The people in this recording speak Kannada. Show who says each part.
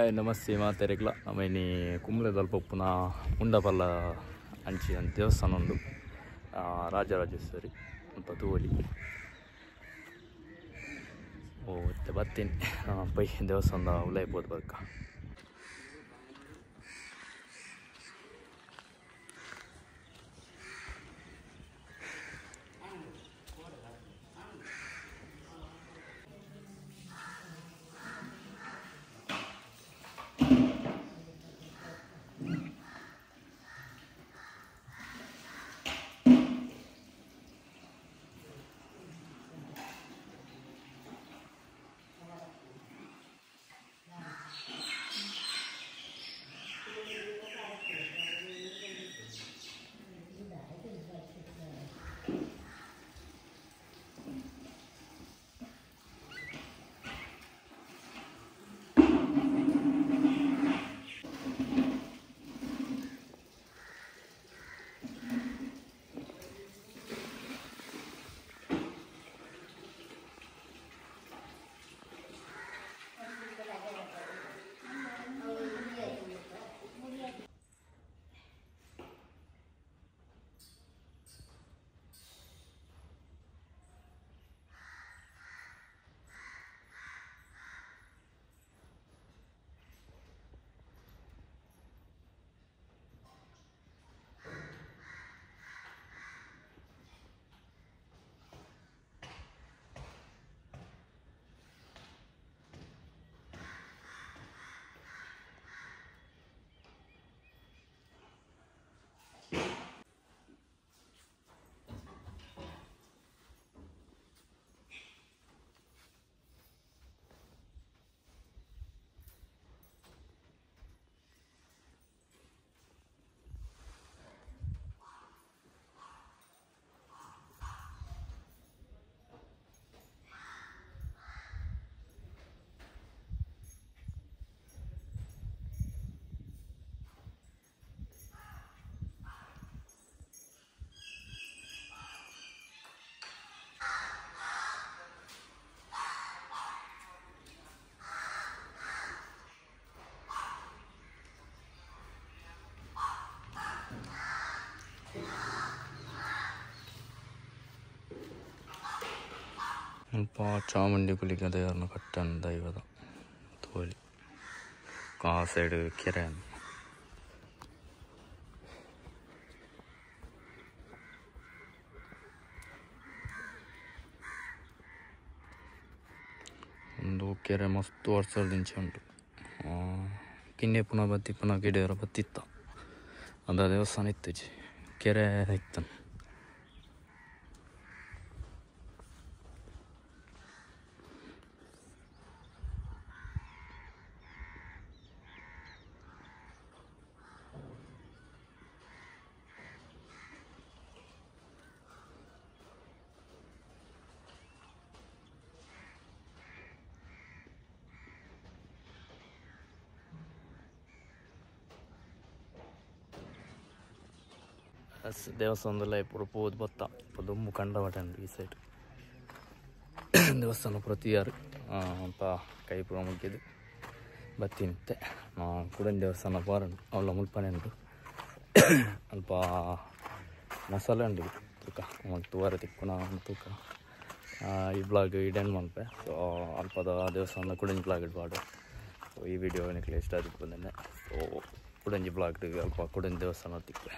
Speaker 1: ಹಾಯ್ ನಮಸ್ತೆ ಮಾತೆರೆಗ್ಲ ನಮ್ಮನಿ ಕುಂಬ್ಳೆದಲ್ಲಿ ಪಪ್ಪುನ ಮುಂಡಪಲ್ಲ ಅಂಚಿ ಅಂತ ದೇವಸ್ಥಾನ ಉಂಡು ರಾಜರಾಜೇಶ್ವರಿ ಅಂತ ತೂವಲಿ ಓ ಮತ್ತೆ ಬರ್ತೀನಿ ಪೈ ದೇವಸ್ಥಾನದ ಉಲಾಯ್ಬೋದು ಬರ್ಕ ಸ್ವಲ್ಪ ಚಾಮುಂಡಿ ಗುಳಿಗೆ ದೇವರನ್ನ ಕಟ್ಟನ ದೈವದ ತೋಲಿ ಆ ಸೈಡ್ ಕೆರೆ ಒಂದು ಕೆರೆ ಮಸ್ತ್ ವರ್ಷದಿಂಚೆ ಉಂಟು ಕಿನ್ನೆ ಪುನಃ ಬತ್ತಿ ಪುನಃ ಗಿಡರ ಬತ್ತಿತ್ತ ಅದ ದೇವಸ್ಥಾನ ಇತ್ತು ಕೆರೆ ಇತ್ತು ದೇವಸ್ಥಾನದಲ್ಲ ಪೂರ ಪೋದು ಬತ್ತ ದುಮ್ಮು ಕಂಡಬಟ್ಟೆ ಈ ಸೈಡ್ ದೇವಸ್ಥಾನ ಪ್ರತಿ ಯಾರು ಅಂತ ಕೈ ಪೂರ ಮುಗಿದು ಬತ್ತಿನಿತ್ತೆ ಕುಡನ್ ದೇವಸ್ಥಾನ ಬಾರಂಡು ಅವಳ ಮುಲ್ಪನೆ ಉಂಟು ಅಲ್ಪ ಮಸಾಲೆ ಉಂಟು ತೂಕ ತೂವಾರ ತಿಕ್ಕುನ ತೂಕ ಈ ಬ್ಲಾಗ್ ಇಡೇನು ಮಲ್ಪೆ ಸೊ ಅಲ್ಪದ ದೇವಸ್ಥಾನದ ಕುಡಂಜಿ ಬ್ಲಾಗ್ ಇಡ್ಬಾರ್ದು ಸೊ ಈ ವಿಡಿಯೋ ನನಗೆ ಇಷ್ಟ ಆದಿತ್ತು ಬಂದೆ ಸೊ ಕುಡಂಜಿ ಬ್ಲಾಗ್ ಅಲ್ಪ ಕುಡಂಜಿ ದೇವಸ್ಥಾನ ತಿಕ್ಕೆ